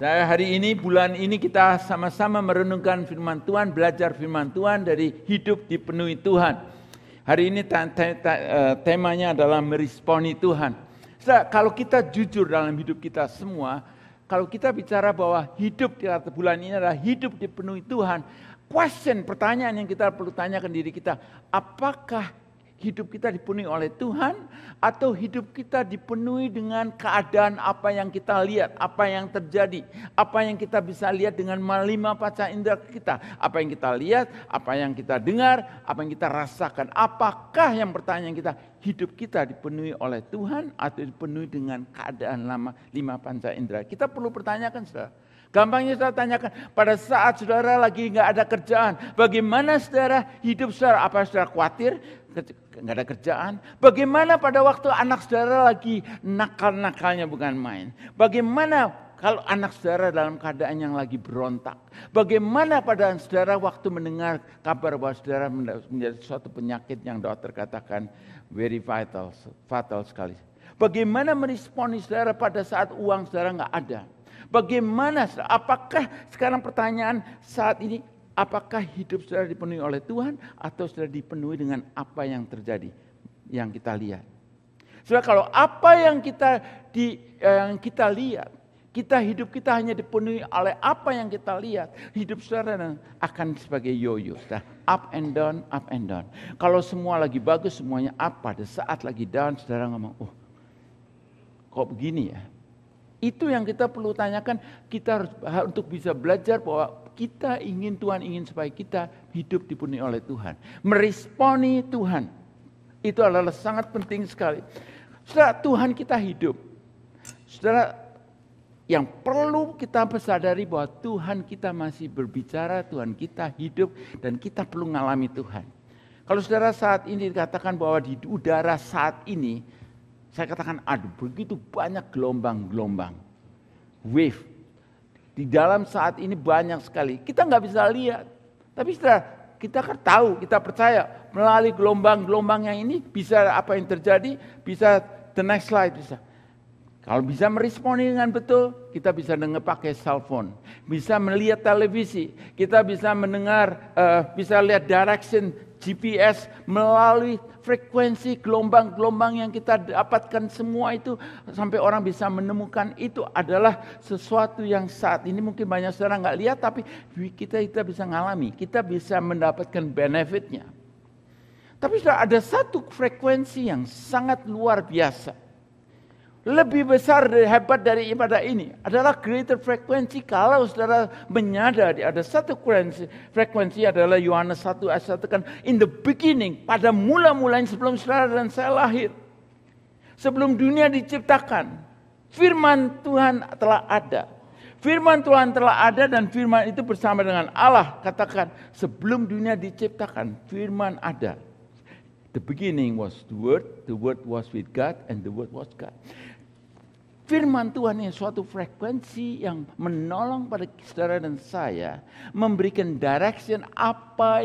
Hari ini, bulan ini kita sama-sama merenungkan firman Tuhan, belajar firman Tuhan dari hidup dipenuhi Tuhan. Hari ini temanya adalah meresponi Tuhan. Kalau kita jujur dalam hidup kita semua, kalau kita bicara bahwa hidup di bulan ini adalah hidup dipenuhi Tuhan, pertanyaan yang kita perlu tanyakan diri kita, apakah hidup kita dipenuhi oleh Tuhan atau hidup kita dipenuhi dengan keadaan apa yang kita lihat, apa yang terjadi, apa yang kita bisa lihat dengan 5 panca indera kita, apa yang kita lihat, apa yang kita dengar, apa yang kita rasakan. Apakah yang pertanyaan kita, hidup kita dipenuhi oleh Tuhan atau dipenuhi dengan keadaan 5 panca indera? Kita perlu pertanyakan, saudara. Gampangnya saudara tanyakan, pada saat saudara lagi nggak ada kerjaan, bagaimana saudara hidup saudara? Apa saudara khawatir nggak ada kerjaan? Bagaimana pada waktu anak saudara lagi nakal-nakalnya bukan main? Bagaimana kalau anak saudara dalam keadaan yang lagi berontak? Bagaimana pada saudara waktu mendengar kabar bahwa saudara menjadi suatu penyakit yang dokter katakan very fatal sekali? Bagaimana meresponi saudara pada saat uang saudara nggak ada? Bagaimana, apakah sekarang pertanyaan saat ini, apakah hidup saudara dipenuhi oleh Tuhan atau saudara dipenuhi dengan apa yang terjadi, yang kita lihat? Saudara, kalau apa yang kita lihat, hidup kita hanya dipenuhi oleh apa yang kita lihat, hidup saudara akan sebagai yoyo, up and down, up and down. Kalau semua lagi bagus, semuanya up. Pada saat lagi down, saudara ngomong, oh kok begini ya? Itu yang kita perlu tanyakan, kita harus untuk bisa belajar bahwa Tuhan ingin supaya kita hidup dipenuhi oleh Tuhan. Meresponi Tuhan, itu adalah sangat penting sekali. Saudara, Tuhan kita hidup. Saudara, yang perlu kita sadari bahwa Tuhan kita masih berbicara, Tuhan kita hidup, dan kita perlu mengalami Tuhan. Kalau saudara saat ini dikatakan bahwa di udara saat ini, saya katakan, aduh begitu banyak gelombang-gelombang. Wave. Di dalam saat ini banyak sekali. Kita nggak bisa lihat. Tapi kita kan tahu, kita percaya. Melalui gelombang-gelombang yang ini, bisa apa yang terjadi, bisa the next slide. Bisa. Kalau bisa meresponi dengan betul, kita bisa dengar pakai cellphone. Bisa melihat televisi. Kita bisa mendengar, bisa lihat direction GPS melalui frekuensi gelombang-gelombang yang kita dapatkan, semua itu sampai orang bisa menemukan. Itu adalah sesuatu yang saat ini mungkin banyak saudara nggak lihat, tapi kita bisa ngalami, kita bisa mendapatkan benefitnya. Tapi sudah ada satu frekuensi yang sangat luar biasa. Lebih besar hebat dari ibadah ini adalah greater frekuensi. Kalau saudara menyadari ada satu frekuensi adalah Yohanes 1 ayat 1 kan, in the beginning, pada mula-mulanya sebelum saudara dan saya lahir, sebelum dunia diciptakan, firman Tuhan telah ada. Firman Tuhan telah ada dan firman itu bersama dengan Allah. Katakan, sebelum dunia diciptakan, firman ada. The beginning was the word was with God, and the word was God. Firman Tuhan ini suatu frekuensi yang menolong pada saudara dan saya, memberikan direction apa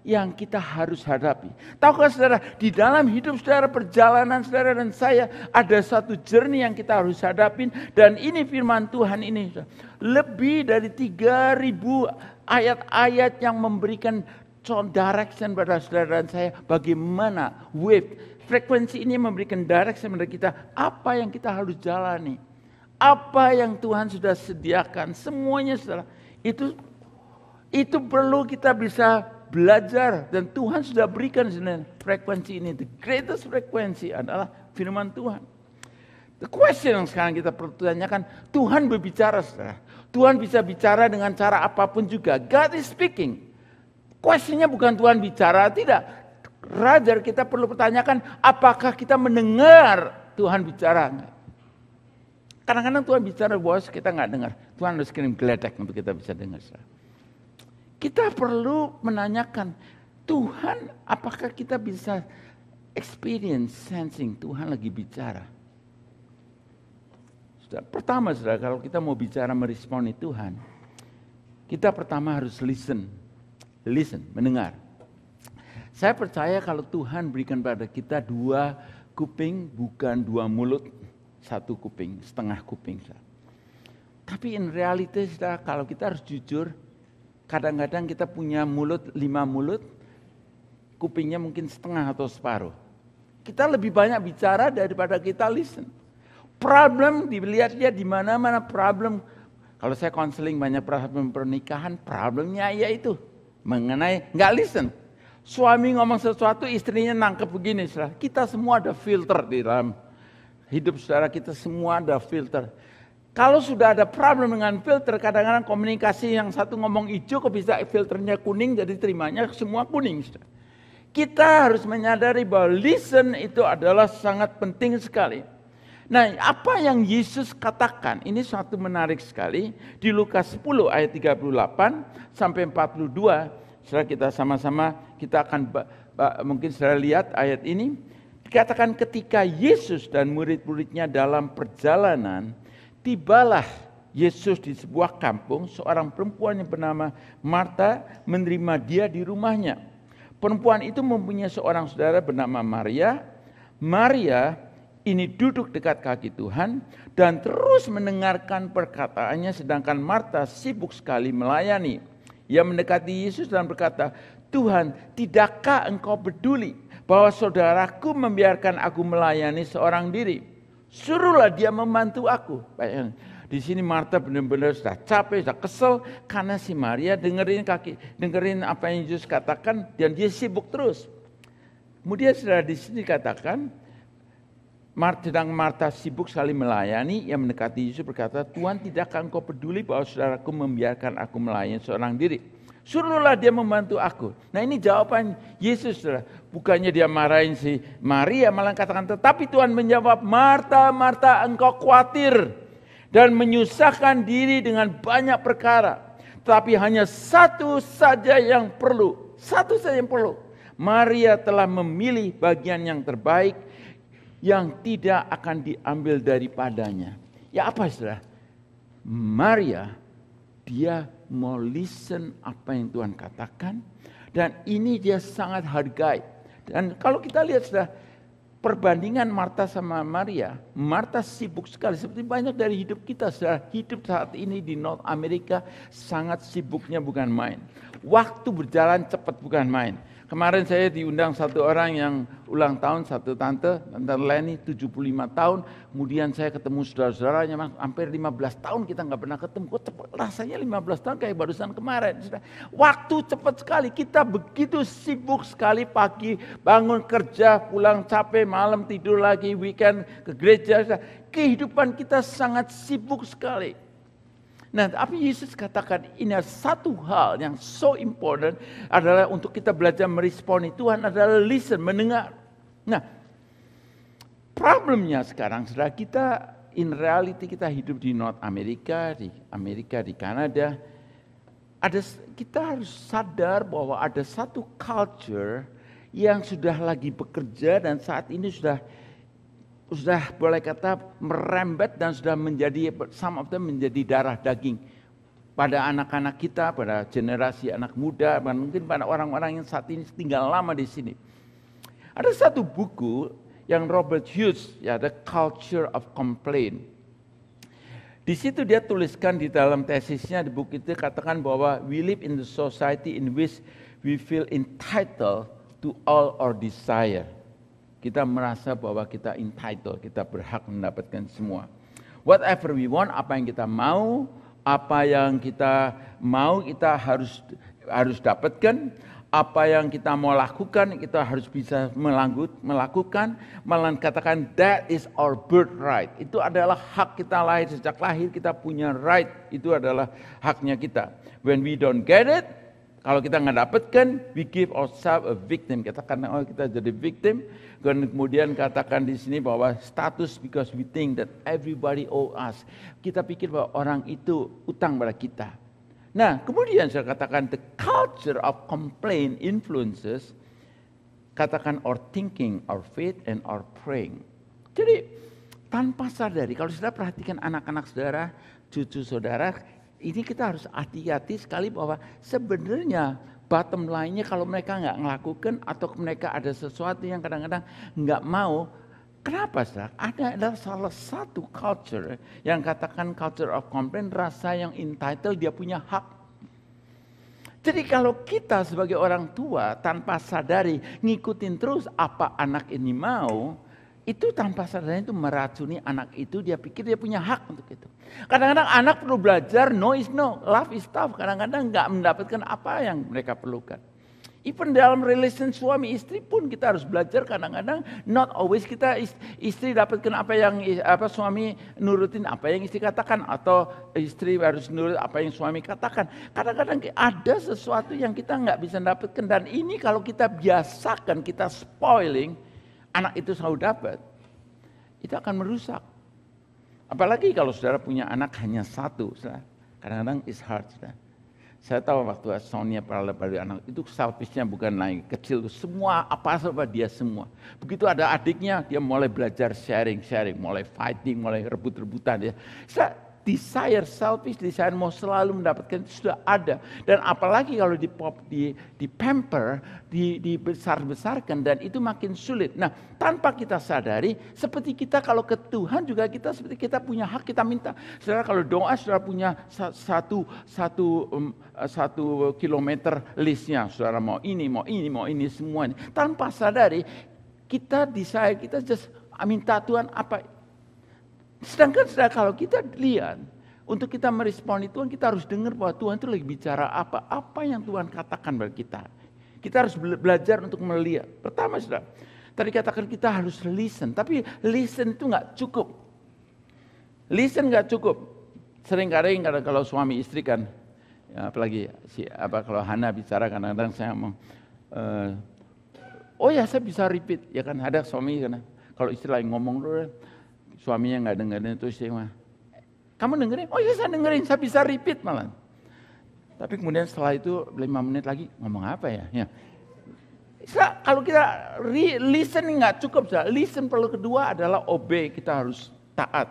yang kita harus hadapi. Tahukah saudara, di dalam hidup saudara, perjalanan saudara dan saya, ada satu journey yang kita harus hadapin, dan ini firman Tuhan ini. Lebih dari 3.000 ayat-ayat yang memberikan direction pada saudara dan saya, bagaimana frekuensi ini memberikan direction kepada kita, apa yang kita harus jalani, apa yang Tuhan sudah sediakan, semuanya saudara. Itu perlu kita bisa belajar, dan Tuhan sudah berikan frekuensi ini. The greatest frekuensi adalah firman Tuhan. The question yang sekarang kita perlu tanyakan, Tuhan berbicara saudara. Tuhan bisa bicara dengan cara apapun juga. God is speaking. Questionnya bukan Tuhan bicara, tidak. Raja, kita perlu pertanyakan, apakah kita mendengar Tuhan bicara? Kadang-kadang Tuhan bicara, bos, kita nggak dengar. Tuhan harus kirim geledek untuk kita bisa dengar. Kita perlu menanyakan, Tuhan, apakah kita bisa experience, sensing Tuhan lagi bicara? Pertama, saudara, kalau kita mau bicara meresponi Tuhan, kita pertama harus listen, mendengar. Saya percaya kalau Tuhan berikan pada kita 2 kuping, bukan 2 mulut, 1 kuping, setengah kuping. Tapi in reality, saudara, kalau kita harus jujur, kadang-kadang kita punya mulut 5 mulut, kupingnya mungkin setengah atau separuh. Kita lebih banyak bicara daripada kita listen. Problem dilihat-lihat di mana-mana problem. Kalau saya konseling banyak problem pernikahan, problemnya yaitu mengenai nggak listen. Suami ngomong sesuatu, istrinya nangkep begini. Saudara. Kita semua ada filter di dalam hidup saudara, kita semua ada filter. Kalau sudah ada problem dengan filter, kadang-kadang komunikasi yang satu ngomong hijau, kok bisa filternya kuning, jadi terimanya semua kuning. Saudara. Kita harus menyadari bahwa listen itu adalah sangat penting sekali. Nah, apa yang Yesus katakan, ini suatu menarik sekali. Di Lukas 10 ayat 38 sampai 42, setelah kita sama-sama, kita akan mungkin saudara lihat ayat ini. Dikatakan ketika Yesus dan murid-muridnya dalam perjalanan, tibalah Yesus di sebuah kampung, seorang perempuan yang bernama Marta menerima dia di rumahnya. Perempuan itu mempunyai seorang saudara bernama Maria. Maria ini duduk dekat kaki Tuhan dan terus mendengarkan perkataannya, sedangkan Marta sibuk sekali melayani. Ia mendekati Yesus dan berkata, Tuhan, tidakkah engkau peduli bahwa saudaraku membiarkan aku melayani seorang diri? Suruhlah dia membantu aku. Di sini Marta benar-benar sudah capek, sudah kesel karena si Maria dengerin apa yang Yesus katakan dan dia sibuk terus. Kemudian sudah di sini katakan, sedang Marta sibuk sekali melayani, ia mendekati Yesus berkata, Tuhan, tidakkah engkau peduli bahwa saudaraku membiarkan aku melayani seorang diri? Suruhlah dia membantu aku. Nah, ini jawaban Yesus, saudara. Bukannya dia marahin si Maria, malah katakan, tetapi Tuhan menjawab, Marta, Marta, engkau khawatir dan menyusahkan diri dengan banyak perkara. Tapi hanya satu saja yang perlu. Satu saja yang perlu. Maria telah memilih bagian yang terbaik yang tidak akan diambil daripadanya. Ya apa saudara? Maria, dia mau listen apa yang Tuhan katakan. Dan ini dia sangat hargai. Dan kalau kita lihat saudara, perbandingan Marta sama Maria, Marta sibuk sekali. Seperti banyak dari hidup kita, hidup saat ini di North America sangat sibuknya bukan main. Waktu berjalan cepat bukan main. Kemarin saya diundang satu orang yang ulang tahun, satu tante Leni 75 tahun. Kemudian saya ketemu saudara-saudaranya, hampir 15 tahun kita nggak pernah ketemu. Kok cepat, rasanya 15 tahun kayak barusan kemarin. Waktu cepat sekali, kita begitu sibuk sekali pagi, bangun kerja, pulang capek, malam tidur lagi, weekend ke gereja. Kehidupan kita sangat sibuk sekali. Nah, tapi Yesus katakan ini satu hal yang so important adalah untuk kita belajar meresponi Tuhan adalah listen, mendengar. Nah, problemnya sekarang saudara, kita in reality kita hidup di North America, di Kanada. Kita harus sadar bahwa ada satu culture yang sudah lagi bekerja dan saat ini sudah boleh kata merembet dan sudah menjadi menjadi darah daging pada anak-anak kita, pada generasi anak muda, dan mungkin pada orang-orang yang saat ini tinggal lama di sini. Ada satu buku yang Robert Hughes, ya, The Culture of Complaint. Di situ dia tuliskan di dalam tesisnya di buku itu katakan bahwa we live in the society in which we feel entitled to all our desire. Kita merasa bahwa kita entitled, kita berhak mendapatkan semua. Whatever we want, apa yang kita mau kita harus dapatkan. Apa yang kita mau lakukan, kita harus bisa melakukan. Malah katakan that is our birthright. Itu adalah hak kita lahir, sejak lahir kita punya right. Itu adalah haknya kita. When we don't get it, kalau kita nggak dapatkan, we give ourselves a victim. Katakan kita jadi victim. Kemudian katakan di sini bahwa status because we think that everybody owe us. Kita pikir bahwa orang itu utang pada kita. Nah, kemudian saya katakan the culture of complaint influences, katakan our thinking, our faith, and our praying. Jadi tanpa sadari, kalau saudara perhatikan anak-anak saudara, cucu saudara, ini kita harus hati-hati sekali bahwa sebenarnya bottom line-nya kalau mereka nggak melakukan atau mereka ada sesuatu yang kadang-kadang nggak mau, Kenapa, saudara? Ada adalah salah satu culture yang katakan culture of complaint, rasa yang entitled, dia punya hak. Jadi kalau kita sebagai orang tua tanpa sadari ngikutin terus apa anak ini mau, itu tanpa sadari itu meracuni anak itu, dia pikir dia punya hak untuk itu. Kadang-kadang anak perlu belajar, no is no, love is tough. Kadang-kadang nggak mendapatkan apa yang mereka perlukan. Even dalam relation suami istri pun kita harus belajar, kadang-kadang not always kita istri dapatkan apa yang suami nurutin apa yang istri katakan, atau istri harus nurut apa yang suami katakan. Kadang-kadang ada sesuatu yang kita nggak bisa dapatkan, dan ini kalau kita biasakan, kita spoiling, anak itu selalu dapat, itu akan merusak. Apalagi kalau saudara punya anak hanya satu, saudara. Kadang-kadang it's hard, saudara. Saya tahu waktu Sonia pada anak itu selfishnya bukan naik kecil, semua apa dia semua. Begitu ada adiknya, dia mulai belajar sharing, mulai fighting, mulai rebut-rebutan. Desire, selfish desire mau selalu mendapatkan itu sudah ada. Dan apalagi kalau di pamper, dibesar-besarkan, dan itu makin sulit. Nah, tanpa kita sadari, seperti kita kalau ke Tuhan juga kita seperti kita punya hak, kita minta. Saudara kalau doa, saudara punya satu kilometer listnya. Saudara mau ini semuanya. Tanpa sadari, kita desire, kita just minta Tuhan apa. Sedangkan kalau kita lihat, untuk kita meresponi Tuhan, kita harus dengar bahwa Tuhan itu lagi bicara apa yang Tuhan katakan bagi kita. Kita harus belajar untuk melihat. Pertama, saudara, tadi katakan kita harus listen, tapi listen itu nggak cukup. Listen nggak cukup. Seringkali kalau suami istri kan, ya, apalagi kalau Hana bicara, kadang-kadang saya ngomong, oh ya saya bisa repeat, ya kan, ada suami kan, kalau istri lagi ngomong dulu, suaminya nggak dengerin, itu istimewa. Kamu dengerin? Oh iya saya dengerin, saya bisa repeat malah. Tapi kemudian setelah itu 5 menit lagi ngomong apa ya? Kalau kita listen nggak cukup, listen perlu. Kedua adalah obey, kita harus taat.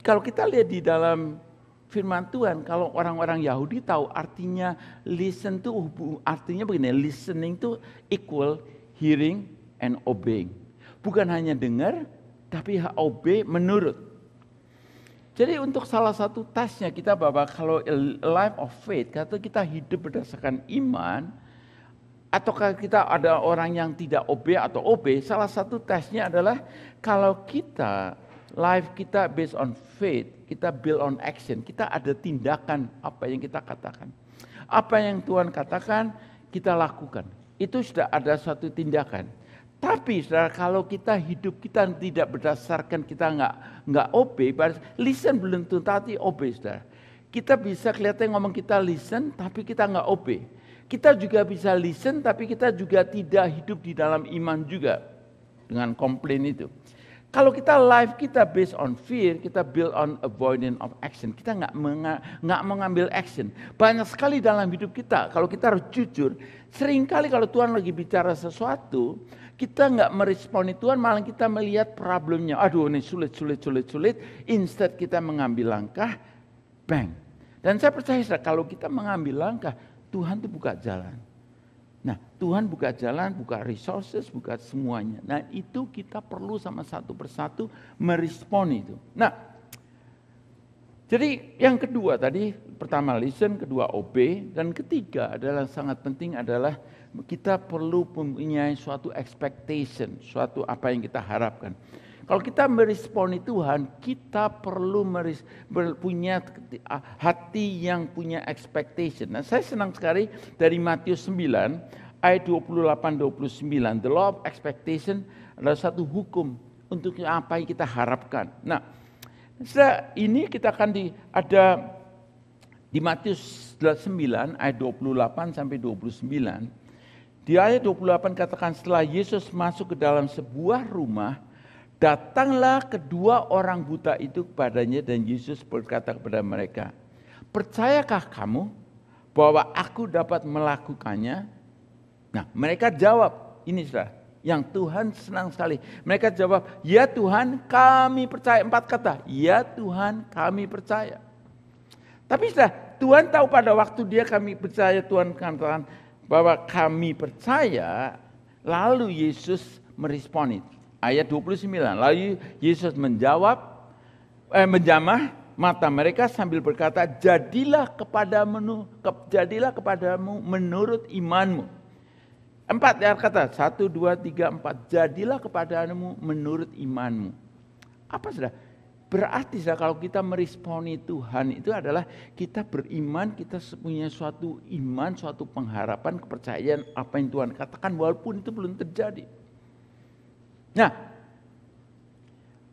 Kalau kita lihat di dalam firman Tuhan, kalau orang-orang Yahudi tahu artinya listen itu artinya begini, listening itu equal hearing and obeying. Bukan hanya dengar, tapi obey menurut. Jadi untuk salah satu tesnya kita bahwa kalau life of faith, kata kita hidup berdasarkan iman, ataukah kita ada orang yang tidak obey atau obey, salah satu tesnya adalah kalau kita, life kita based on faith, kita build on action, kita ada tindakan apa yang kita katakan. Apa yang Tuhan katakan, kita lakukan. Itu sudah ada suatu tindakan. Tapi saudara, kalau kita hidup kita tidak berdasarkan, kita nggak obey, listen belum tentu tadi obey, saudara. Kita bisa kelihatan ngomong kita listen, tapi kita nggak obey. Kita juga bisa listen, tapi kita juga tidak hidup di dalam iman juga dengan komplain itu. Kalau kita life kita based on fear, kita build on avoidance of action. Kita nggak mengambil action. Banyak sekali dalam hidup kita, kalau kita harus jujur, seringkali kalau Tuhan lagi bicara sesuatu, kita nggak meresponi Tuhan, malah kita melihat problemnya. Aduh ini sulit. Instead kita mengambil langkah, bang. Dan saya percaya kalau kita mengambil langkah, Tuhan itu buka jalan. Nah Tuhan buka jalan, buka resources, buka semuanya. Nah itu kita perlu sama satu persatu meresponi itu. Nah jadi yang kedua tadi, pertama listen, kedua obey, dan ketiga adalah sangat penting adalah kita perlu mempunyai suatu expectation, suatu apa yang kita harapkan. Kalau kita meresponi Tuhan, kita perlu punya hati yang punya expectation. Nah, saya senang sekali dari Matius 9 ayat 28-29. The law of expectation adalah satu hukum untuk apa yang kita harapkan. Nah, ini kita akan ada di Matius 9 ayat 28 sampai 29. Di ayat 28 katakan, setelah Yesus masuk ke dalam sebuah rumah, datanglah kedua orang buta itu kepadanya, dan Yesus berkata kepada mereka, percayakah kamu bahwa aku dapat melakukannya? Nah mereka jawab, ini sudah yang Tuhan senang sekali. Mereka jawab, ya Tuhan kami percaya. 4 kata, ya Tuhan kami percaya. Tapi sudah Tuhan tahu pada waktu dia kami percaya, Tuhan katakan bahwa kami percaya, lalu Yesus merespon itu. Ayat 29. Lalu Yesus menjawab, menjamah mata mereka sambil berkata, jadilah kepadamu menurut imanmu. 4 kata, 1, 2, 3, 4. Jadilah kepadamu menurut imanmu. Apa sudah? Berarti kalau kita meresponi Tuhan itu adalah kita beriman, kita punya suatu iman, suatu pengharapan, kepercayaan apa yang Tuhan katakan walaupun itu belum terjadi. Nah,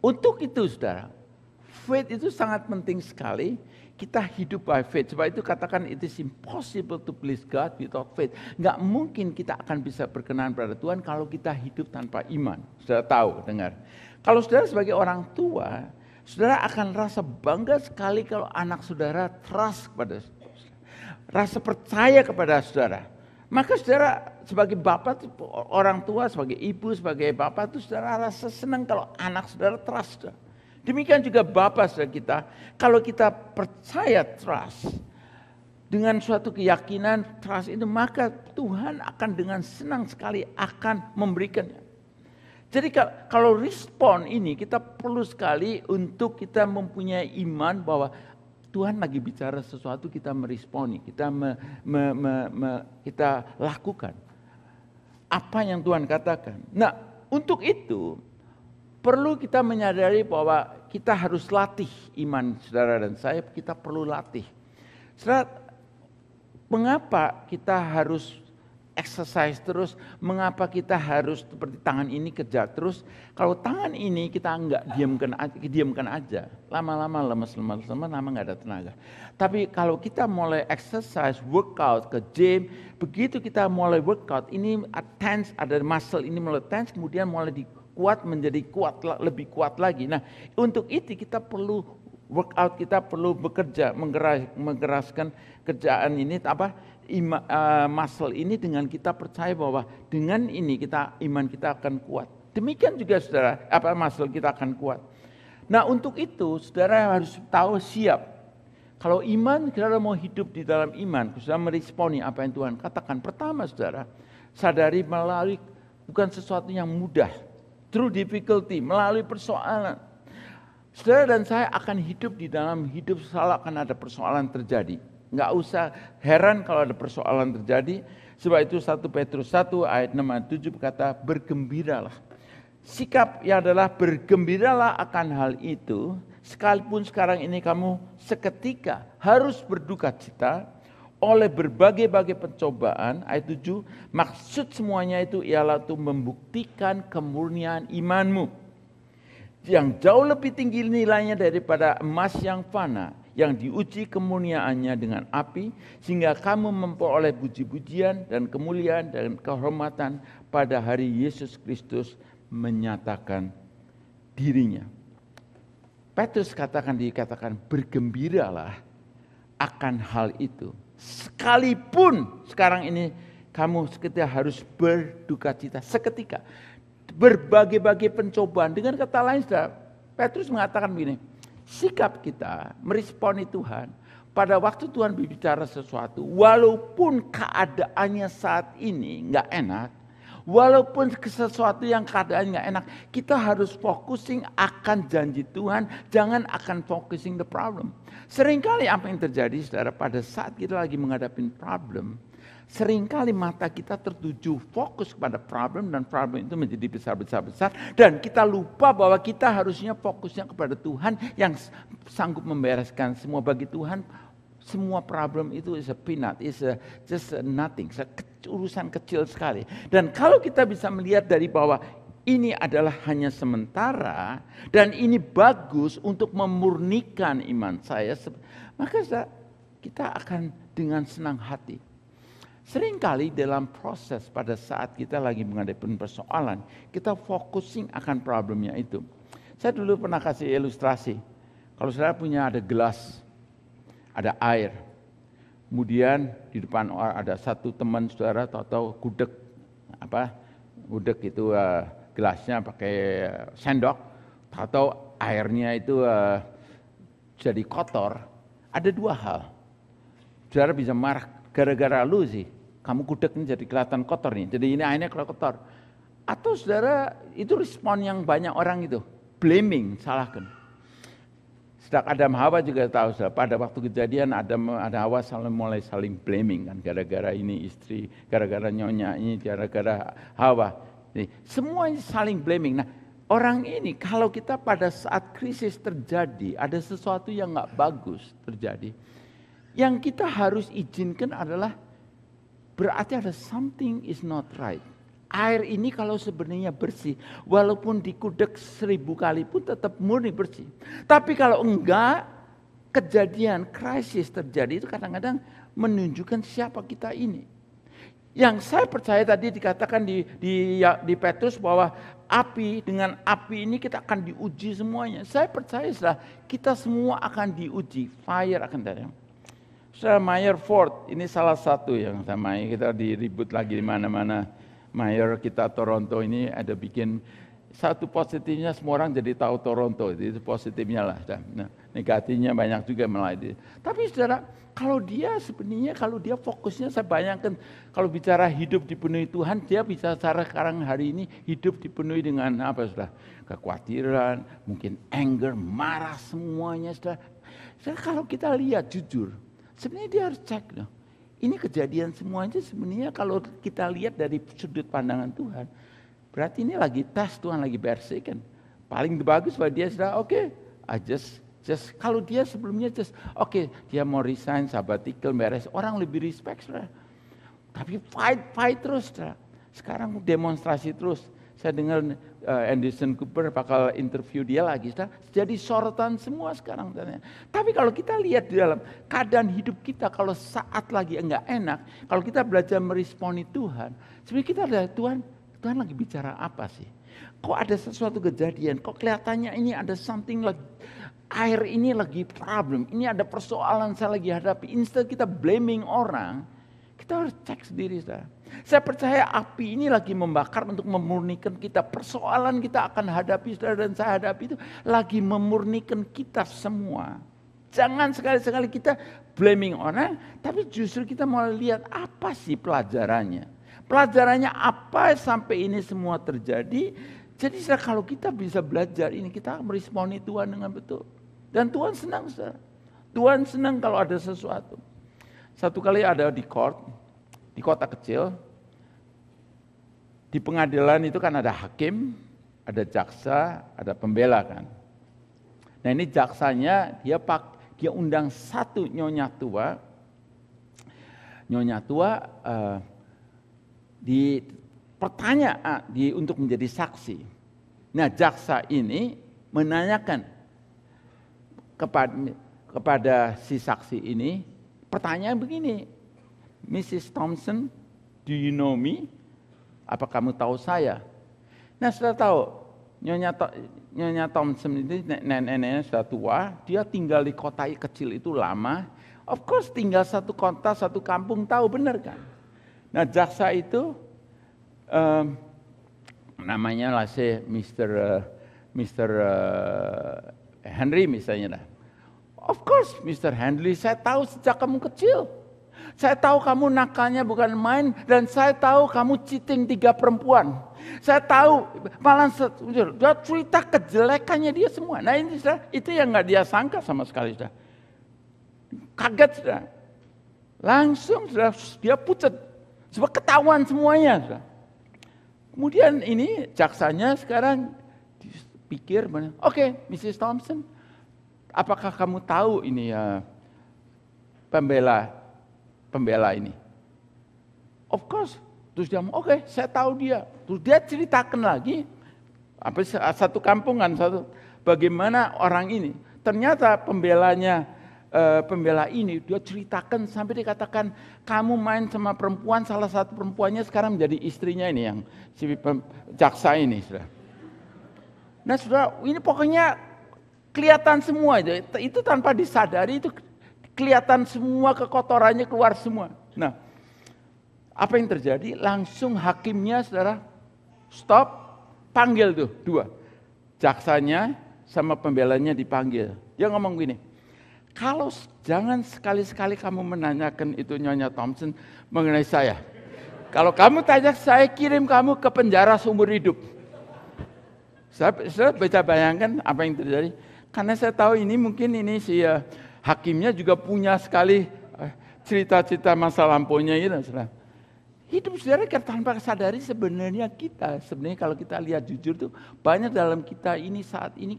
untuk itu saudara, faith itu sangat penting sekali. Kita hidup by faith. Sebab itu katakan it is impossible to please God without faith. Nggak mungkin kita akan bisa berkenan pada Tuhan kalau kita hidup tanpa iman. Saudara tahu, dengar. Kalau saudara sebagai orang tua, saudara akan rasa bangga sekali kalau anak saudara trust kepada saudara. Rasa percaya kepada saudara. Maka saudara sebagai bapak, orang tua, sebagai ibu, sebagai bapak itu saudara rasa senang kalau anak saudara trust saudara. Demikian juga Bapa saudara kita, kalau kita percaya trust dengan suatu keyakinan trust itu, maka Tuhan akan dengan senang sekali akan memberikannya. Jadi kalau respon ini kita perlu sekali untuk kita mempunyai iman bahwa Tuhan lagi bicara sesuatu, kita meresponi, kita kita lakukan apa yang Tuhan katakan. Nah, untuk itu perlu kita menyadari bahwa kita harus latih iman saudara dan saya, kita perlu latih. Saudara, mengapa kita harus exercise terus? Mengapa kita harus seperti tangan ini kerja terus? Kalau tangan ini kita enggak diamkan aja. Lama-lama lemes, lama enggak ada tenaga. Tapi kalau kita mulai exercise, workout ke gym, begitu kita mulai workout, ini tense, ada muscle ini mulai tense, kemudian mulai kuat menjadi kuat, lebih kuat lagi. Nah, untuk itu kita perlu workout, kita perlu bekerja, menggeraskan kerjaan ini, muscle ini dengan kita percaya bahwa dengan ini iman kita akan kuat. Demikian juga saudara, muscle kita akan kuat. Nah, untuk itu saudara harus tahu siap. Kalau iman, saudara mau hidup di dalam iman, saudara meresponi apa yang Tuhan katakan. Pertama saudara, sadari melalui bukan sesuatu yang mudah. Through difficulty, melalui persoalan. Saudara dan saya akan hidup di dalam hidup selalu akan ada persoalan terjadi. Nggak usah heran kalau ada persoalan terjadi. Sebab itu 1 Petrus 1 ayat 6 dan 7 berkata, bergembiralah. Sikap yang adalah bergembiralah akan hal itu. Sekalipun sekarang ini kamu seketika harus berduka cita oleh berbagai-bagai pencobaan. Ayat 7, maksud semuanya itu ialah untuk membuktikan kemurnian imanmu, yang jauh lebih tinggi nilainya daripada emas yang fana, yang diuji kemurniaannya dengan api, sehingga kamu memperoleh puji-pujian dan kemuliaan dan kehormatan pada hari Yesus Kristus menyatakan dirinya. Petrus dikatakan bergembiralah akan hal itu. Sekalipun sekarang ini kamu seketika harus berduka cita, seketika. Berbagai-bagai pencobaan. Dengan kata lain, Petrus mengatakan begini, sikap kita meresponi Tuhan. Pada waktu Tuhan berbicara sesuatu, walaupun keadaannya saat ini nggak enak, walaupun sesuatu yang keadaannya nggak enak, kita harus focusing akan janji Tuhan, jangan akan focusing the problem. Seringkali apa yang terjadi, saudara, pada saat kita lagi menghadapi problem, seringkali mata kita tertuju fokus kepada problem dan problem itu menjadi besar, dan kita lupa bahwa kita harusnya fokusnya kepada Tuhan yang sanggup membereskan semua. Bagi Tuhan, semua problem itu is a peanut, just nothing, urusan kecil sekali. Dan kalau kita bisa melihat dari bahwa ini adalah hanya sementara dan ini bagus untuk memurnikan iman saya, maka kita akan dengan senang hati. Seringkali dalam proses pada saat kita lagi menghadapi persoalan, kita focusing akan problemnya itu. Saya dulu pernah kasih ilustrasi. Kalau saudara punya ada gelas, ada air, kemudian di depan ada satu teman saudara atau gudeg, gudeg itu gelasnya pakai sendok, atau airnya itu jadi kotor. Ada dua hal. Saudara bisa marah, gara-gara lu sih, kamu gudeg ini jadi kelihatan kotor nih. Jadi ini airnya kotor. Atau saudara, itu respon yang banyak orang itu, blaming, salahkan. Sejak Adam Hawa juga tahu, saudara, pada waktu kejadian Adam ada Hawa mulai saling blaming kan, gara-gara ini istri, gara-gara nyonya ini, gara-gara Hawa. Jadi, semuanya saling blaming. Nah, orang ini kalau kita pada saat krisis terjadi, ada sesuatu yang nggak bagus terjadi, yang kita harus izinkan adalah berarti ada something is not right. Air ini kalau sebenarnya bersih, walaupun dikudek 1000 kali pun tetap murni bersih. Tapi kalau enggak, kejadian krisis terjadi itu kadang-kadang menunjukkan siapa kita ini. Yang saya percaya tadi dikatakan di Petrus bahwa dengan api ini kita akan diuji semuanya. Saya percaya kita semua akan diuji, fire akan datang. Saudara Mayer Ford, ini salah satu yang sama kita diribut lagi di mana-mana. Mayor kita Toronto ini ada bikin satu positifnya semua orang jadi tahu Toronto, itu positifnya lah. Nah, negatifnya banyak juga melalui. Tapi saudara, kalau dia sebenarnya kalau dia fokusnya saya bayangkan kalau bicara hidup dipenuhi Tuhan, dia bisa cara sekarang hari ini hidup dipenuhi dengan apa saudara? Kekhawatiran, mungkin anger, marah semuanya saudara. Saudara kalau kita lihat jujur, sebenarnya dia harus cek loh. Ini kejadian semuanya sebenarnya kalau kita lihat dari sudut pandangan Tuhan, berarti ini lagi tes Tuhan lagi bersihkan. Paling bagus bahwa dia sudah oke, just kalau dia sebelumnya dia mau resign, sabbatical, beres, orang lebih respect saudara. Tapi fight terus saudara. Sekarang demonstrasi terus. Saya dengar Anderson Cooper bakal interview dia lagi, saudara. Jadi sorotan semua sekarang. Saudara. Tapi kalau kita lihat di dalam keadaan hidup kita, kalau saat lagi enggak enak, kalau kita belajar meresponi Tuhan, sebenarnya kita lihat Tuhan lagi bicara apa sih? Kok ada sesuatu kejadian? Kok kelihatannya ini ada something like air ini lagi problem, ini ada persoalan saya lagi hadapi. Instead kita blaming orang, kita harus cek sendiri, saudara. Saya percaya api ini lagi membakar untuk memurnikan kita. Persoalan kita akan hadapi, saudara dan saya hadapi itu lagi memurnikan kita semua. Jangan sekali-sekali kita blaming orang, tapi justru kita mau lihat apa sih pelajarannya. Pelajarannya apa sampai ini semua terjadi. Jadi saudara, kalau kita bisa belajar ini, kita meresponi Tuhan dengan betul. Dan Tuhan senang, saudara. Tuhan senang kalau ada sesuatu. Satu kali ada di kota kecil, di pengadilan itu kan ada hakim, ada jaksa, ada pembela kan. Nah ini jaksanya dia undang satu nyonya tua di pertanyaan untuk menjadi saksi. Nah jaksa ini menanyakan kepada si saksi ini pertanyaan begini, Mrs. Thompson, do you know me? Apa kamu tahu saya? Nah sudah tahu, Nyonya Thompson ini nenek-neneknya sudah tua, dia tinggal di kota kecil itu lama. Of course tinggal satu kota, satu kampung, tahu benar kan? Nah jaksa itu, namanya lah Mr. Henry misalnya dah. Of course Mr. Henry, saya tahu sejak kamu kecil. Saya tahu kamu nakalnya bukan main, dan saya tahu kamu cheating 3 perempuan. Saya tahu, malah dia cerita kejelekannya dia semua. Nah ini itu yang nggak dia sangka sama sekali. Kaget. Langsung dia pucat. Sebab ketahuan semuanya. Kemudian ini jaksanya sekarang pikir, oke, Mrs. Thompson, apakah kamu tahu ini pembela ini? Of course. Terus dia oke, saya tahu dia. Terus dia ceritakan lagi, satu kampungan, bagaimana orang ini. Ternyata pembela ini, dia ceritakan sampai dikatakan, kamu main sama perempuan, salah satu perempuannya sekarang menjadi istrinya ini, yang si jaksa ini. Saudara. Nah saudara, ini pokoknya kelihatan semua, itu tanpa disadari, itu kelihatan semua kekotorannya keluar semua. Nah, apa yang terjadi? Langsung hakimnya, saudara, stop, panggil tuh 2. Jaksanya sama pembelanya dipanggil. Dia ngomong gini, kalau jangan sekali-sekali kamu menanyakan itu Nyonya Thompson mengenai saya. Kalau kamu tanya, saya kirim kamu ke penjara seumur hidup. Saya bisa bayangkan apa yang terjadi. Karena saya tahu ini mungkin ini si hakimnya juga punya sekali cerita-cerita masa lampaunya gitu. Hidup saudara tanpa sadari sebenarnya kalau kita lihat jujur tuh banyak dalam kita ini saat ini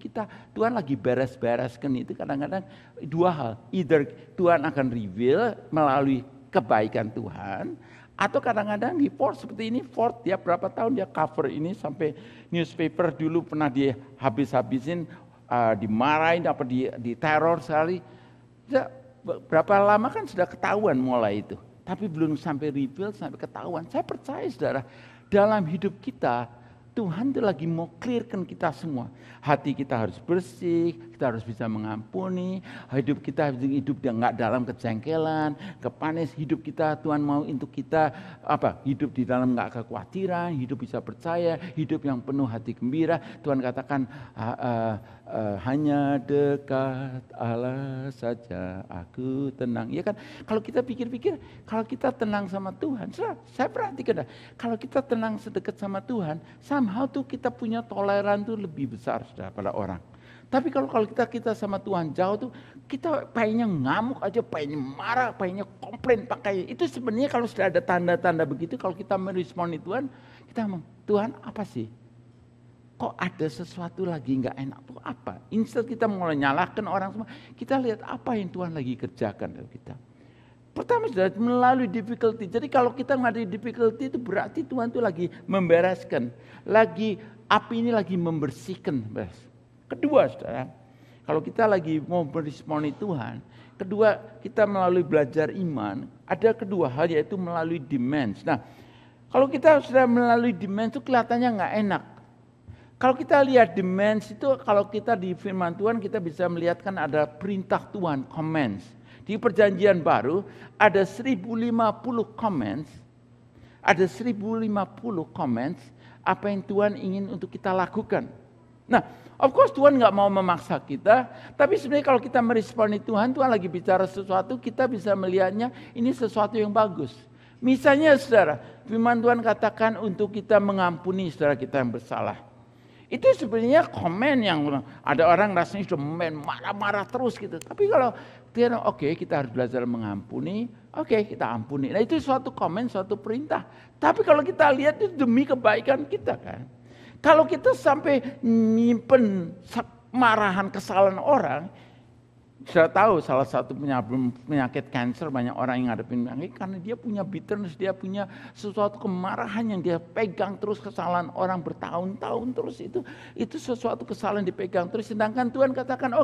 Tuhan lagi beres-bereskan itu kadang-kadang dua hal. Either Tuhan akan reveal melalui kebaikan Tuhan, atau kadang-kadang di Ford seperti ini, Ford dia berapa tahun dia cover ini sampai newspaper dulu pernah dia habis-habisin, dimarahin apa di teror sekali. Berapa lama kan sudah ketahuan mulai itu. Tapi belum sampai reveal, sampai ketahuan. Saya percaya saudara, dalam hidup kita, Tuhan itu lagi mau clearkan kita semua. Hati kita harus bersih, kita harus bisa mengampuni. Hidup kita hidup yang nggak dalam kejengkelan, kepanis. Hidup kita Tuhan mau untuk kita hidup di dalam nggak kekhawatiran, hidup bisa percaya, hidup yang penuh hati gembira. Tuhan katakan hanya dekat Allah saja aku tenang. Ya kan? Kalau kita pikir-pikir, kalau kita tenang sama Tuhan, saya perhatikan, kalau kita tenang sedekat sama Tuhan, somehow tuh kita punya toleran tuh lebih besar pada orang. Tapi kalau kita sama Tuhan jauh tuh, kita pengennya ngamuk aja, pengennya marah, pengennya komplain pakai. Itu sebenarnya kalau sudah ada tanda-tanda begitu, kalau kita meresponi Tuhan, kita ngomong, Tuhan apa sih? Kok ada sesuatu lagi nggak enak tuh apa? Instead kita mulai nyalahkan orang semua, kita lihat apa yang Tuhan lagi kerjakan dalam kita. Pertama sudah melalui difficulty. Jadi kalau kita menghadapi difficulty itu berarti Tuhan itu lagi membereskan, api ini lagi membersihkan. Kedua saudara, kalau kita lagi mau meresponi Tuhan, kedua kita melalui belajar iman, ada kedua hal yaitu melalui demands. Nah, kalau kita sudah melalui demands itu kelihatannya nggak enak. Kalau kita lihat demands itu, kalau kita di firman Tuhan kita bisa melihatkan ada perintah Tuhan, commands. Di perjanjian baru ada 1050 commands, apa yang Tuhan ingin untuk kita lakukan. Nah, of course Tuhan nggak mau memaksa kita, tapi sebenarnya kalau kita meresponi Tuhan lagi bicara sesuatu, kita bisa melihatnya ini sesuatu yang bagus. Misalnya saudara, firman Tuhan katakan untuk kita mengampuni saudara kita yang bersalah. Itu sebenarnya komen yang ada orang rasanya sudah marah-marah terus gitu. Tapi kalau dia kita harus belajar mengampuni, kita ampuni. Nah itu suatu komen, suatu perintah. Tapi kalau kita lihat itu demi kebaikan kita kan. Kalau kita sampai nyimpen marahan kesalahan orang, sudah tahu salah satu penyakit kanker banyak orang yang ngadepin penyakit karena dia punya bitterness, dia punya sesuatu kemarahan yang dia pegang terus, kesalahan orang bertahun-tahun terus itu sesuatu kesalahan dipegang terus. Sedangkan Tuhan katakan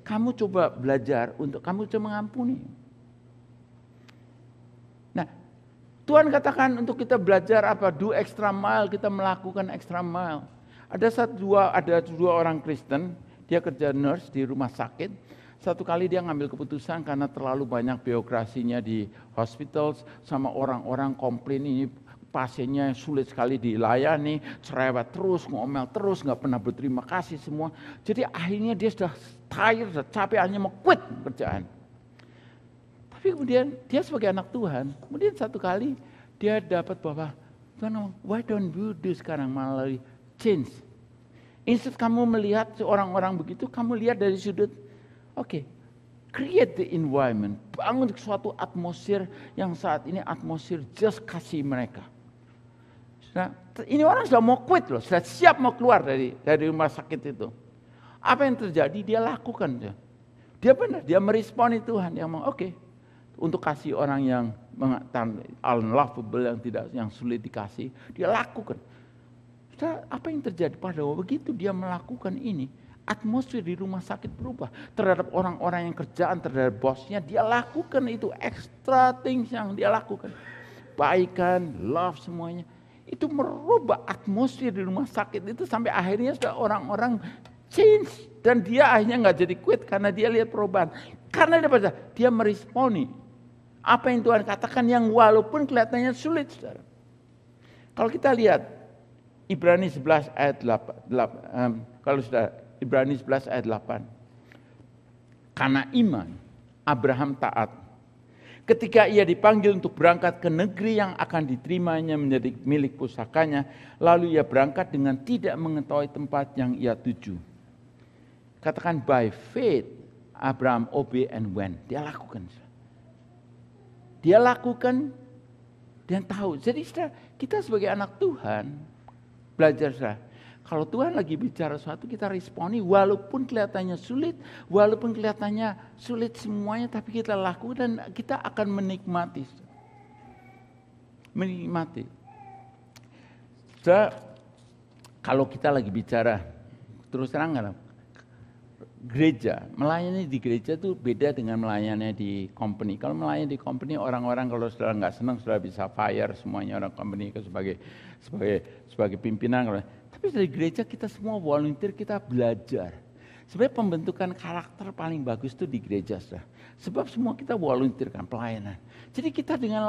kamu coba belajar untuk kamu coba mengampuni. Nah Tuhan katakan untuk kita belajar do extra mile, kita melakukan extra mile. Ada dua orang Kristen, dia kerja nurse di rumah sakit. Satu kali dia ngambil keputusan karena terlalu banyak birokrasinya di hospital, sama orang-orang komplain ini pasiennya sulit sekali dilayani, cerewet terus, ngomel terus, nggak pernah berterima kasih semua. Jadi akhirnya dia sudah tired, sudah capek, hanya mau quit kerjaan. Tapi kemudian dia sebagai anak Tuhan, kemudian satu kali dia dapat bahwa Tuhan ngomong, why don't you do sekarang melalui change. Instead kamu melihat orang-orang begitu, kamu lihat dari sudut create the environment, bangun suatu atmosfer yang saat ini atmosfer just kasih mereka. Nah, ini orang sudah mau quit loh, sudah siap mau keluar dari rumah sakit itu. Apa yang terjadi? Dia lakukan. Dia benar, dia meresponi Tuhan. Dia mau untuk kasih orang yang unlovable, yang sulit dikasih, dia lakukan. Apa yang terjadi pada begitu dia melakukan ini? Atmosfer di rumah sakit berubah. Terhadap orang-orang yang kerjaan, terhadap bosnya, dia lakukan itu. Extra things yang dia lakukan. Baikan, love semuanya. Itu merubah atmosfer di rumah sakit itu sampai akhirnya sudah orang-orang change. Dan dia akhirnya gak jadi quit karena dia lihat perubahan. Karena dia meresponi. Apa yang Tuhan katakan yang walaupun kelihatannya sulit. Saudara. Kalau kita lihat Ibrani 11 ayat 8. Kalau sudah Ibrani 11 ayat 8. Karena iman, Abraham taat Ketika ia dipanggil untuk berangkat ke negeri yang akan diterimanya menjadi milik pusakanya, lalu ia berangkat dengan tidak mengetahui tempat yang ia tuju. Katakan by faith, Abraham obey and went. Dia lakukan. Dia lakukan dan tahu. Jadi kita sebagai anak Tuhan, belajar. Kalau Tuhan lagi bicara sesuatu, kita responi walaupun kelihatannya sulit, walaupun kelihatannya sulit semuanya, tapi kita lakukan dan kita akan menikmati. Menikmati. Kalau kita lagi bicara, terus terang gereja, melayani di gereja itu beda dengan melayani di company. Kalau melayani di company, orang-orang kalau sudah nggak senang sudah bisa fire semuanya orang company sebagai pimpinan. Tapi dari gereja kita semua volunteer, kita belajar. Sebenarnya pembentukan karakter paling bagus itu di gereja, sebab semua kita volunteer kan, pelayanan. Jadi kita dengan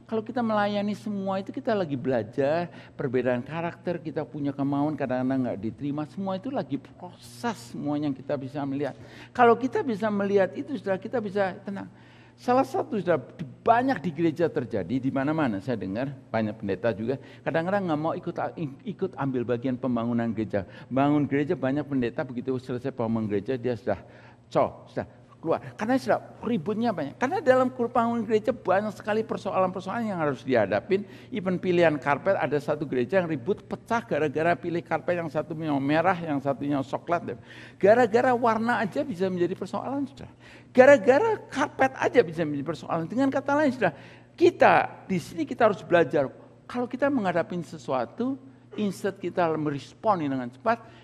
kalau kita melayani semua itu kita lagi belajar perbedaan karakter, kita punya kemauan kadang-kadang nggak diterima, semua itu lagi proses semuanya yang kita bisa melihat. Kalau kita bisa melihat itu, kita bisa tenang. Salah satu sudah banyak di gereja terjadi, di mana-mana saya dengar banyak pendeta juga kadang-kadang nggak mau ikut ambil bagian pembangunan gereja. Bangun gereja banyak pendeta begitu selesai pembangunan gereja dia sudah keluar. Karena sudah ributnya banyak. Karena dalam pembangunan gereja banyak sekali persoalan-persoalan yang harus dihadapin. Even pilihan karpet, ada satu gereja yang ribut pecah gara-gara pilih karpet yang satunya merah, yang satunya coklat. Gara-gara warna aja bisa menjadi persoalan, sudah. Gara-gara karpet aja bisa menjadi persoalan. Dengan kata lain, sudah, kita di sini kita harus belajar. Kalau kita menghadapi sesuatu, instead kita meresponi dengan cepat,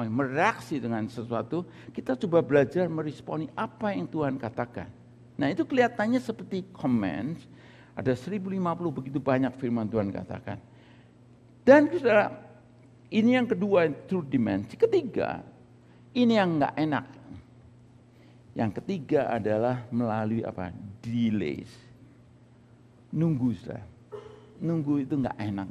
mereaksi dengan sesuatu, kita coba belajar meresponi apa yang Tuhan katakan. Nah itu kelihatannya seperti comment, ada 1050 begitu banyak firman Tuhan katakan. Dan saudara, ini yang kedua, true dimensi. Ketiga, ini yang enggak enak. Yang ketiga adalah melalui apa? Delays. Nunggu, saudara. Nunggu itu enggak enak.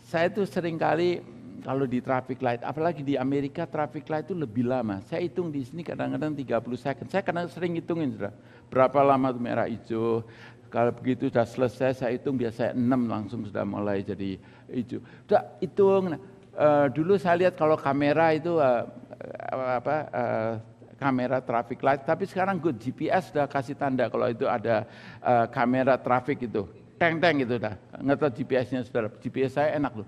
Saya tuh sering kali kalau di traffic light, apalagi di Amerika traffic light itu lebih lama. Saya hitung di sini kadang-kadang 30 second. Saya kadang sering hitungin, saudara. Berapa lama tuh merah hijau. Kalau begitu sudah selesai, saya hitung biasanya 6 langsung sudah mulai jadi hijau. Sudah hitung. Dulu saya lihat kalau kamera itu kamera traffic light, tapi sekarang good GPS sudah kasih tanda kalau itu ada kamera traffic itu. Teng-teng gitu dah, nggak tahu GPS-nya saudara. GPS saya enak loh,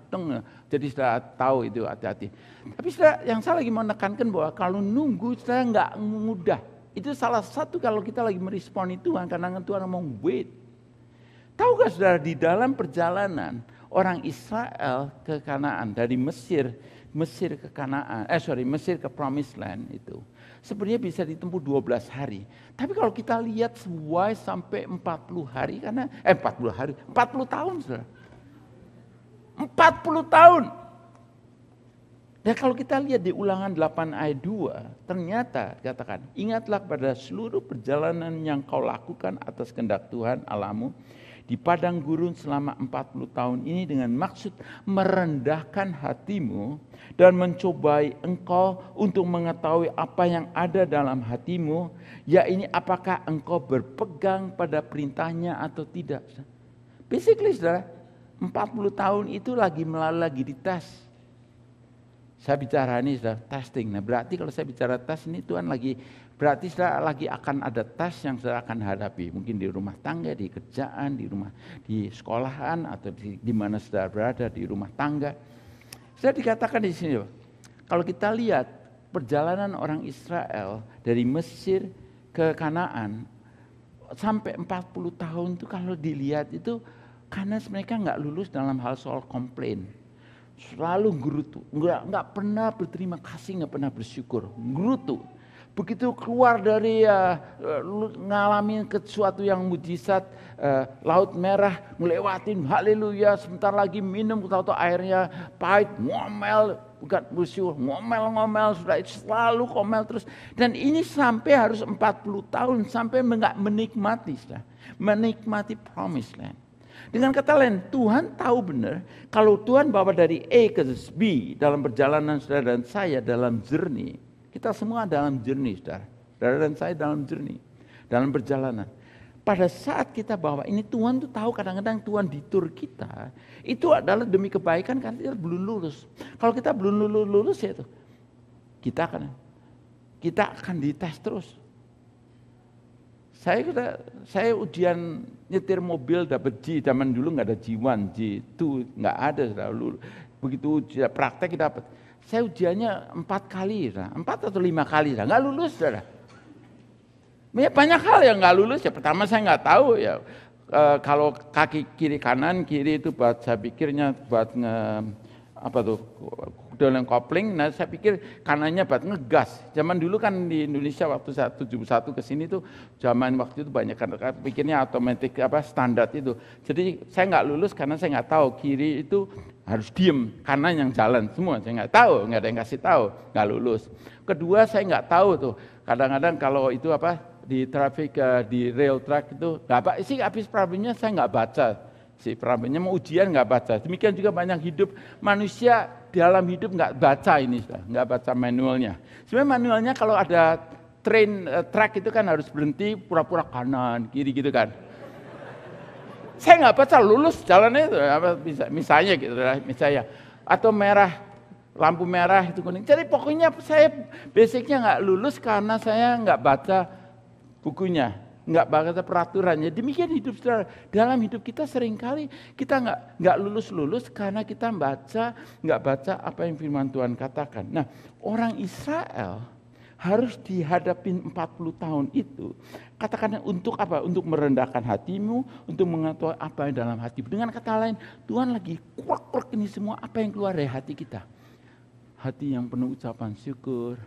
jadi sudah tahu itu hati-hati. Tapi saudara, yang saya lagi mau menekankan bahwa kalau nunggu saudara nggak mudah. Itu salah satu kalau kita lagi meresponi Tuhan, karena Tuhan mau wait. Tahu gak saudara, di dalam perjalanan orang Israel ke Kanaan dari Mesir ke Kanaan, Mesir ke Promised Land itu. Sebenarnya bisa ditempuh 12 hari. Tapi kalau kita lihat sesuai sampai 40 hari, 40 tahun, saudara. 40 tahun. Dan kalau kita lihat di Ulangan 8 ayat 2, ternyata katakan, ingatlah pada seluruh perjalanan yang kau lakukan atas kehendak Tuhan Allahmu di padang gurun selama 40 tahun ini dengan maksud merendahkan hatimu dan mencobai engkau untuk mengetahui apa yang ada dalam hatimu, yaitu apakah engkau berpegang pada perintahnya atau tidak. Basically, saudara, 40 tahun itu lagi dites. Saya bicara ini sudah testing. Nah berarti kalau saya bicara tes ini Tuhan berarti sudah lagi akan ada tes yang saya akan hadapi. Mungkin di rumah tangga, di kerjaan, di sekolahan atau di mana saudara berada di rumah tangga. Saya dikatakan di sini, kalau kita lihat perjalanan orang Israel dari Mesir ke Kanaan sampai 40 tahun itu kalau dilihat itu karena mereka nggak lulus dalam hal soal komplain. Selalu gerutu, nggak pernah berterima kasih, nggak pernah bersyukur, gerutu. Begitu keluar dari ngalamin sesuatu yang mujizat, laut merah ngelewatin, haleluya, sebentar lagi minum, tahu-tahu airnya pahit, ngomel, bukan bersyukur, ngomel, sudah selalu ngomel terus. Dan ini sampai harus 40 tahun, sampai nggak menikmati promised land. Dengan kata lain, Tuhan tahu benar kalau Tuhan bawa dari A ke B dalam perjalanan saudara dan saya dalam journey. Kita semua dalam journey, saudara. Saudara dan saya dalam journey, dalam perjalanan. Pada saat kita bawa ini, Tuhan tuh tahu kadang-kadang Tuhan ditur kita, itu adalah demi kebaikan karena kita belum lulus. Kalau kita belum lulus ya itu, kita akan dites terus. Saya ujian nyetir mobil dapat G, zaman dulu nggak ada G1, G2, nggak ada. Begitu ujian praktek dapat. Saya ujiannya 4 kali, 4 atau 5 kali, nggak lulus, saudara. Ya, banyak hal yang nggak lulus ya. Pertama saya nggak tahu ya kalau kaki kiri kanan, kiri itu buat saya pikirnya buat dolen kopling. Nah saya pikir kanannya buat ngegas. Zaman dulu kan di Indonesia waktu saya 71 ke sini tuh zaman waktu itu banyak kan pikirnya otomatis standar itu. Jadi saya nggak lulus karena saya nggak tahu kiri itu harus diem, kanan yang jalan semua. Saya nggak tahu, nggak ada yang kasih tahu, nggak lulus. Kedua saya nggak tahu tuh kadang-kadang kalau itu di traffic di rail track itu nggak sih habis problemnya saya nggak baca si problemnya mau ujian nggak baca. Demikian juga banyak hidup manusia dalam hidup nggak baca ini, nggak baca manualnya. Sebenarnya manualnya kalau ada track itu kan harus berhenti pura-pura kanan kiri gitu kan. Saya nggak baca lulus jalannya itu misalnya gitu misalnya atau lampu merah itu kuning. Jadi pokoknya saya basicnya nggak lulus karena saya nggak baca bukunya, nggak baca peraturannya. Demikian hidup saudara. Dalam hidup kita seringkali kita nggak lulus karena kita nggak baca apa yang firman Tuhan katakan. Nah, orang Israel harus dihadapin 40 tahun itu. Katakan untuk apa? Untuk merendahkan hatimu, untuk mengetahui apa yang dalam hatimu. Dengan kata lain, Tuhan lagi kuak ini semua apa yang keluar dari hati kita. Hati yang penuh ucapan syukur,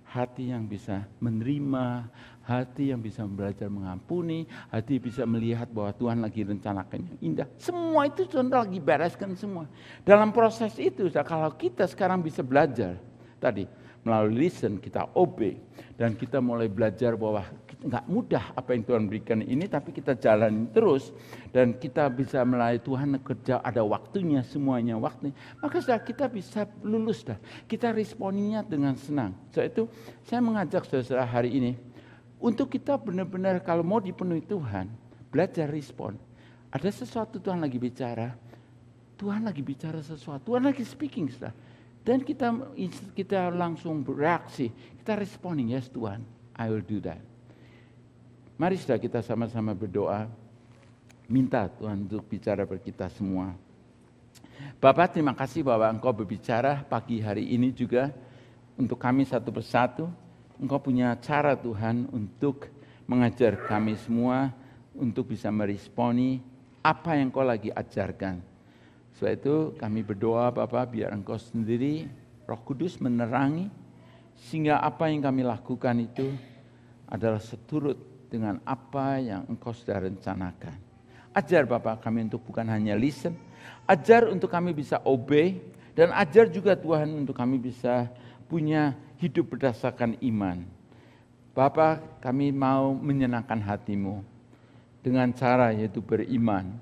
hati yang bisa menerima, hati yang bisa belajar mengampuni, hati bisa melihat bahwa Tuhan lagi rencanakan yang indah. Semua itu Tuhan lagi bereskan semua. Dalam proses itu, kalau kita sekarang bisa belajar tadi, melalui listen, kita obey, dan kita mulai belajar bahwa nggak mudah apa yang Tuhan berikan ini, tapi kita jalani terus, dan kita bisa melayani Tuhan kerja ada waktunya, semuanya waktunya, maka sudah kita bisa lulus dah. Kita responinya dengan senang. So itu saya mengajak saudara hari ini, untuk kita benar-benar kalau mau dipenuhi Tuhan, belajar respon. Ada sesuatu Tuhan lagi bicara sesuatu, Tuhan lagi speaking sudah. Dan kita langsung bereaksi, kita responding, yes Tuhan, I will do that. Mari sudah kita sama-sama berdoa, minta Tuhan untuk bicara ber kita semua. Bapak, terima kasih bahwa Engkau berbicara pagi hari ini juga untuk kami satu persatu. Engkau punya cara Tuhan untuk mengajar kami semua untuk bisa meresponi apa yang Engkau lagi ajarkan. Sebab itu kami berdoa Bapak biar Engkau sendiri Roh Kudus menerangi sehingga apa yang kami lakukan itu adalah seturut dengan apa yang Engkau sudah rencanakan. Ajar Bapak kami untuk bukan hanya listen, ajar untuk kami bisa obey, dan ajar juga Tuhan untuk kami bisa punya hidup berdasarkan iman. Bapak, kami mau menyenangkan hati-Mu dengan cara yaitu beriman.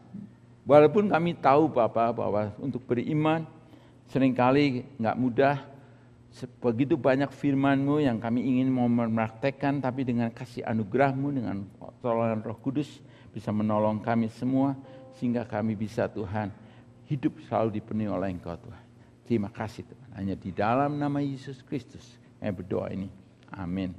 Walaupun kami tahu Bapak bahwa untuk beriman seringkali enggak mudah. Begitu banyak firman-Mu yang kami ingin mau mempraktekkan, tapi dengan kasih anugerah-Mu, dengan pertolongan Roh Kudus bisa menolong kami semua sehingga kami bisa Tuhan hidup selalu dipenuhi oleh Engkau Tuhan. Terima kasih Tuhan. Hanya di dalam nama Yesus Kristus kami berdoa ini. Amin.